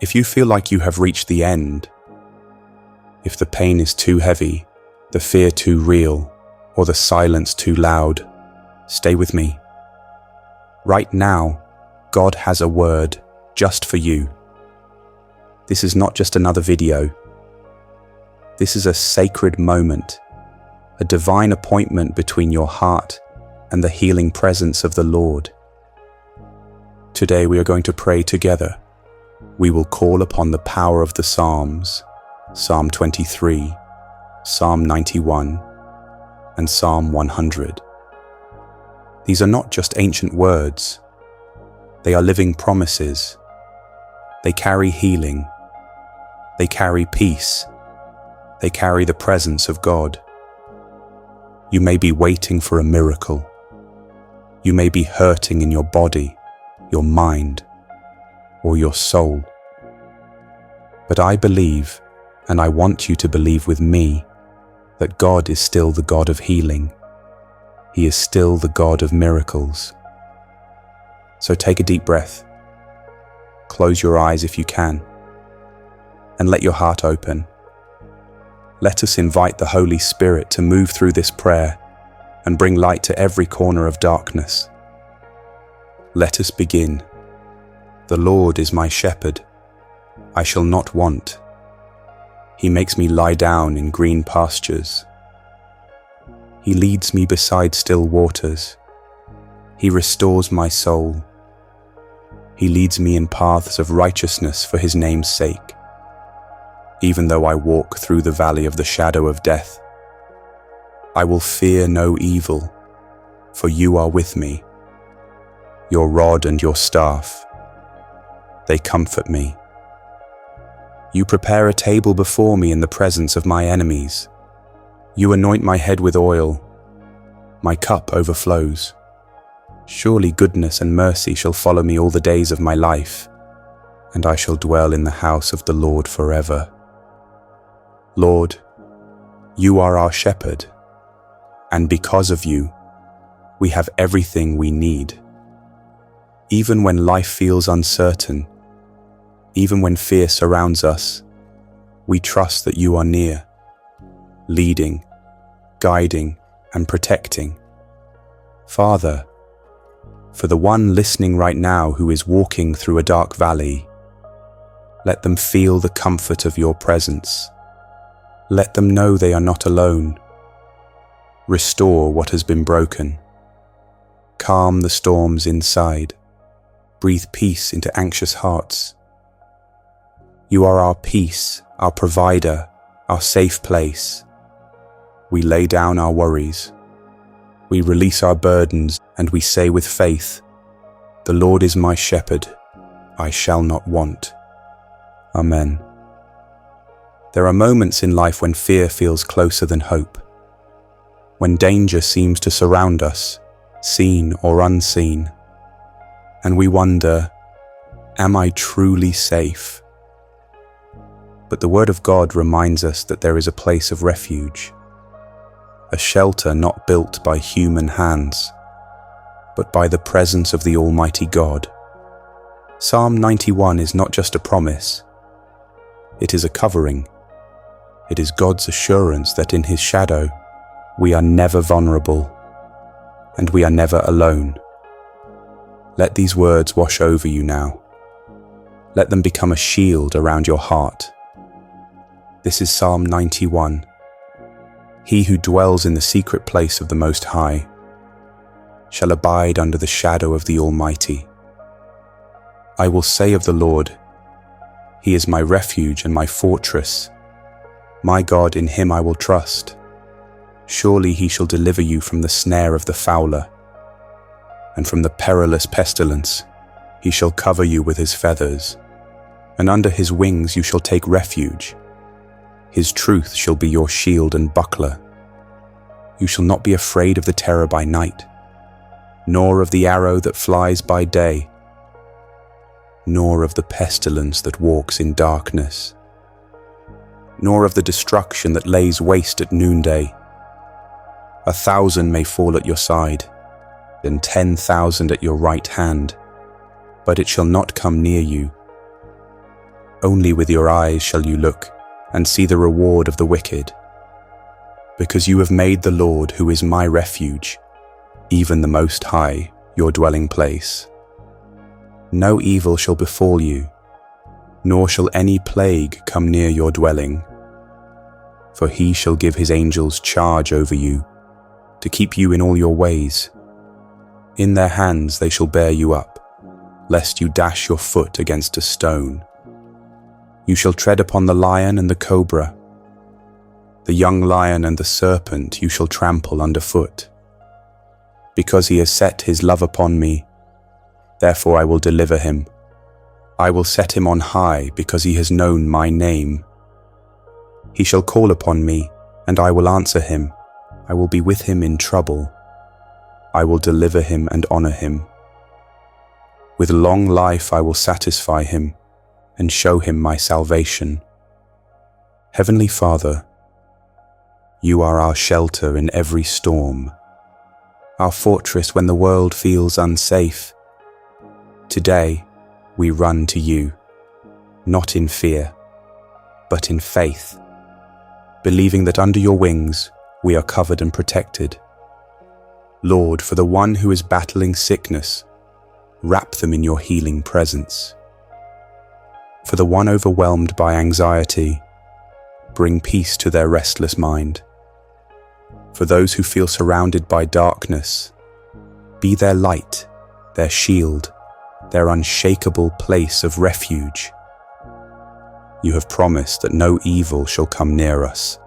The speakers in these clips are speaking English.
If you feel like you have reached the end, if the pain is too heavy, the fear too real, or the silence too loud, stay with me. Right now, God has a word just for you. This is not just another video. This is a sacred moment, a divine appointment between your heart and the healing presence of the Lord. Today we are going to pray together. We will call upon the power of the Psalms, Psalm 23, Psalm 91, and Psalm 100. These are not just ancient words. They are living promises. They carry healing. They carry peace. They carry the presence of God. You may be waiting for a miracle. You may be hurting in your body, your mind, or your soul. But I believe, and I want you to believe with me, that God is still the God of healing. He is still the God of miracles. So take a deep breath. Close your eyes if you can, and let your heart open. Let us invite the Holy Spirit to move through this prayer and bring light to every corner of darkness. Let us begin. The Lord is my shepherd. I shall not want. He makes me lie down in green pastures. He leads me beside still waters. He restores my soul. He leads me in paths of righteousness for his name's sake. Even though I walk through the valley of the shadow of death, I will fear no evil, for you are with me. Your rod and your staff, they comfort me. You prepare a table before me in the presence of my enemies. You anoint my head with oil. My cup overflows. Surely goodness and mercy shall follow me all the days of my life, and I shall dwell in the house of the Lord forever. Lord, you are our shepherd, and because of you, we have everything we need. Even when life feels uncertain, even when fear surrounds us, we trust that you are near, leading, guiding, and protecting. Father, for the one listening right now who is walking through a dark valley, let them feel the comfort of your presence. Let them know they are not alone. Restore what has been broken. Calm the storms inside. Breathe peace into anxious hearts. You are our peace, our provider, our safe place. We lay down our worries. We release our burdens, and we say with faith, "The Lord is my shepherd, I shall not want." Amen. There are moments in life when fear feels closer than hope, when danger seems to surround us, seen or unseen, and we wonder, am I truly safe? But the Word of God reminds us that there is a place of refuge, a shelter not built by human hands, but by the presence of the Almighty God. Psalm 91 is not just a promise, it is a covering. It is God's assurance that in His shadow, we are never vulnerable, and we are never alone. Let these words wash over you now. Let them become a shield around your heart. This is Psalm 91. He who dwells in the secret place of the Most High shall abide under the shadow of the Almighty. I will say of the Lord, He is my refuge and my fortress. My God, in Him I will trust. Surely He shall deliver you from the snare of the fowler, and from the perilous pestilence. He shall cover you with His feathers, and under His wings you shall take refuge. His truth shall be your shield and buckler. You shall not be afraid of the terror by night, nor of the arrow that flies by day, nor of the pestilence that walks in darkness, nor of the destruction that lays waste at noonday. 1,000 may fall at your side, and 10,000 at your right hand, but it shall not come near you. Only with your eyes shall you look and see the reward of the wicked. Because you have made the Lord, who is my refuge, even the Most High, your dwelling place. No evil shall befall you, nor shall any plague come near your dwelling. For he shall give his angels charge over you, to keep you in all your ways. In their hands they shall bear you up, lest you dash your foot against a stone. You shall tread upon the lion and the cobra. The young lion and the serpent you shall trample underfoot. Because he has set his love upon me, therefore I will deliver him. I will set him on high, because he has known my name. He shall call upon me, and I will answer him. I will be with him in trouble. I will deliver him and honor him. With long life I will satisfy him and show him my salvation. Heavenly Father, you are our shelter in every storm, our fortress when the world feels unsafe. Today, we run to you, not in fear, but in faith, believing that under your wings we are covered and protected. Lord, for the one who is battling sickness, wrap them in your healing presence. For the one overwhelmed by anxiety, bring peace to their restless mind. For those who feel surrounded by darkness, be their light, their shield, their unshakable place of refuge. You have promised that no evil shall come near us,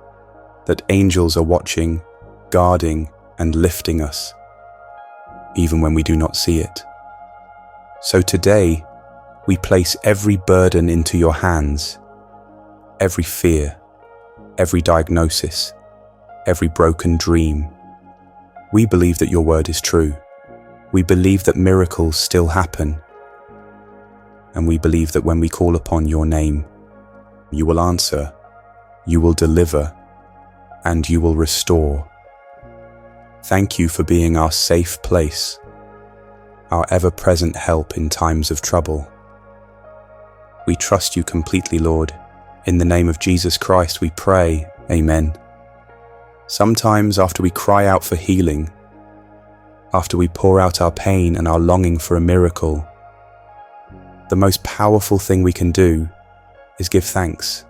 that angels are watching, guarding, and lifting us, even when we do not see it. So today, we place every burden into your hands, every fear, every diagnosis, every broken dream. We believe that your word is true. We believe that miracles still happen. And we believe that when we call upon your name, you will answer, you will deliver, and you will restore. Thank you for being our safe place, our ever-present help in times of trouble. We trust you completely, Lord. In the name of Jesus Christ we pray, Amen. Sometimes after we cry out for healing, after we pour out our pain and our longing for a miracle, the most powerful thing we can do is give thanks.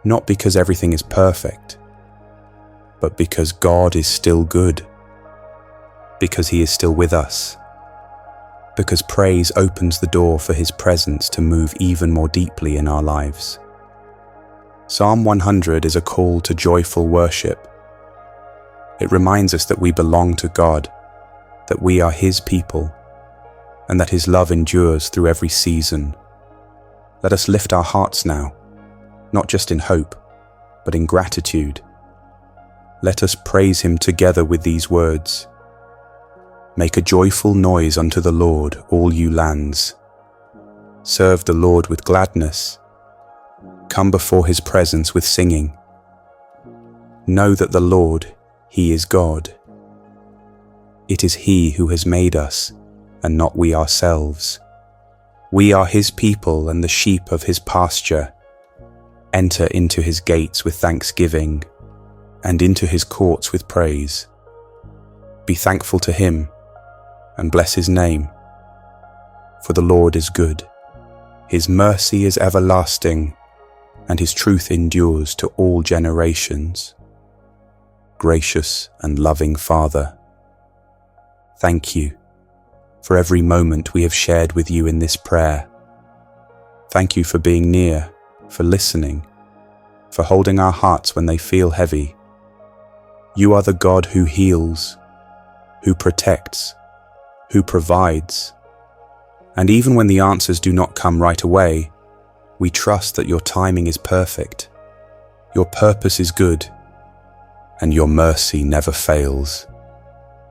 Not because everything is perfect, but because God is still good, because he is still with us, because praise opens the door for his presence to move even more deeply in our lives. Psalm 100 is a call to joyful worship. It reminds us that we belong to God, that we are his people, and that his love endures through every season. Let us lift our hearts now, not just in hope, but in gratitude. Let us praise him together with these words. Make a joyful noise unto the Lord, all you lands. Serve the Lord with gladness. Come before his presence with singing. Know that the Lord, he is God. It is he who has made us, and not we ourselves. We are his people and the sheep of his pasture. Enter into his gates with thanksgiving, and into his courts with praise. Be thankful to him, and bless his name. For the Lord is good. His mercy is everlasting, and his truth endures to all generations. Gracious and loving Father, thank you for every moment we have shared with you in this prayer. Thank you for being near, for listening, for holding our hearts when they feel heavy. You are the God who heals, who protects, who provides. And even when the answers do not come right away, we trust that your timing is perfect, your purpose is good, and your mercy never fails.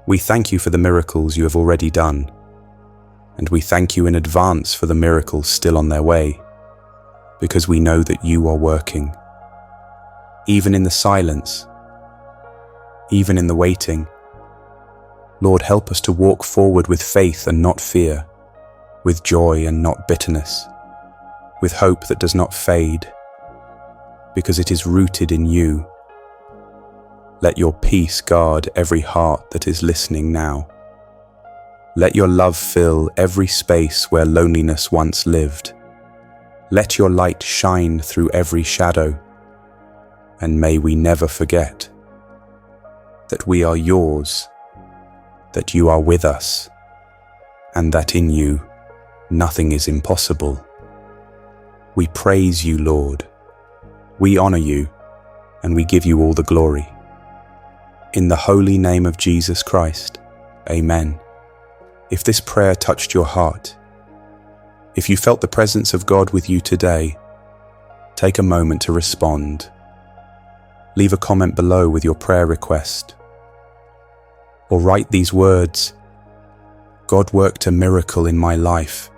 We thank you for the miracles you have already done, and we thank you in advance for the miracles still on their way, because we know that you are working. Even in the silence, even in the waiting, Lord, help us to walk forward with faith and not fear, with joy and not bitterness. with hope that does not fade, because it is rooted in you. Let your peace guard every heart that is listening now. Let your love fill every space where loneliness once lived. Let your light shine through every shadow, and may we never forget that we are yours, that you are with us, and that in you nothing is impossible. We praise you, Lord. We honor you, and we give you all the glory. In the holy name of Jesus Christ, amen. If this prayer touched your heart, if you felt the presence of God with you today, take a moment to respond. Leave a comment below with your prayer request. Or write these words: God worked a miracle in my life,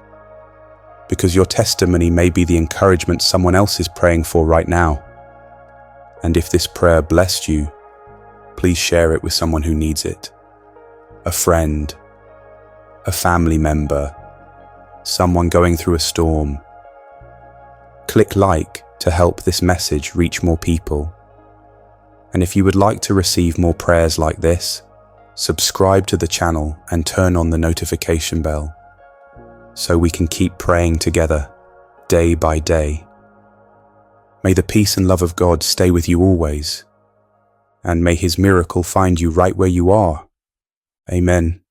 because your testimony may be the encouragement someone else is praying for right now. And if this prayer blessed you, please share it with someone who needs it. A friend, a family member, someone going through a storm. Click like to help this message reach more people. And if you would like to receive more prayers like this, subscribe to the channel and turn on the notification bell so we can keep praying together day by day. May the peace and love of God stay with you always, and may His miracle find you right where you are. Amen.